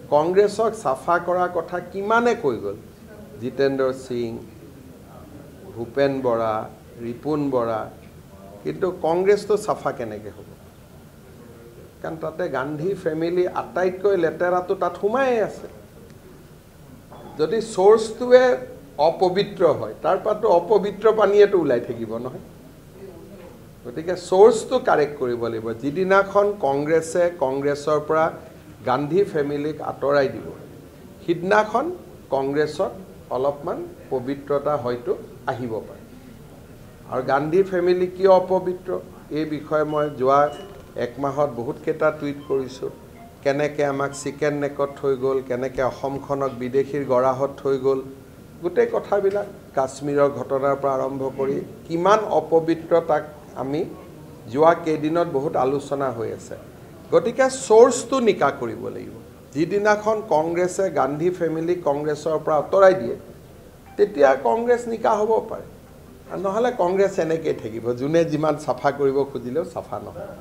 কংগ্ৰেছক চাফা কৰাৰ কথা কিমানে কৈ গ'ল জিতেন্দ্ৰ সিং ভূপেন বৰা ৰিপুন বৰা কিন্তু কংগ্ৰেছটো চাফা কেনেকৈ হ'ব কাৰণ তাতে গান্ধী ফেমিলি আটাইতকৈ লেতেৰাটো তাত সোমাই আছে যদি সোৰ্সটোৱে অপবিত্ৰ হয় তাৰ পৰাটো অপবিত্ৰ পানীয়েটো ওলাই থাকিব নহয় গতিকে সোৰ্সটো কাৰেক্ট কৰিব লাগিব যিদিনাখন কংগ্ৰেছে কংগ্ৰেছৰ পৰা গান্ধী ফেমিলিক আঁতৰাই দিব সিদিনাখন কংগ্ৰেছত অলপমান পবিত্ৰতা হয়তো আহিব পাৰে আৰু গান্ধী ফেমিলি কিয় অপবিত্ৰ এই বিষয়ে মই যোৱা এক মাহত বহুত কেইটা টুইট কৰিছোঁ কেনেকৈ আমাক চিকেন নেকত থৈ গ'ল কেনেকৈ অসমখনক বিদেশীৰ গৰাহত থৈ গ'ল গোটেই কথাবিলাক কাশ্মীৰৰ ঘটনাৰ পৰা আৰম্ভ কৰি কিমান অপবিত্ৰ তাক আমি যোৱা কেইদিনত বহুত আলোচনা হৈ আছে গতিকে সোৰ্সটো নিকা কৰিব লাগিব যিদিনাখন কংগ্ৰেছে গান্ধী ফেমিলি কংগ্ৰেছৰ পৰা আঁতৰাই দিয়ে তেতিয়া কংগ্ৰেছ নিকা হ'ব পাৰে নহ'লে কংগ্ৰেছ এনেকৈ থাকিব যোনে যিমান চাফা কৰিব খুজিলেও চাফা নহয়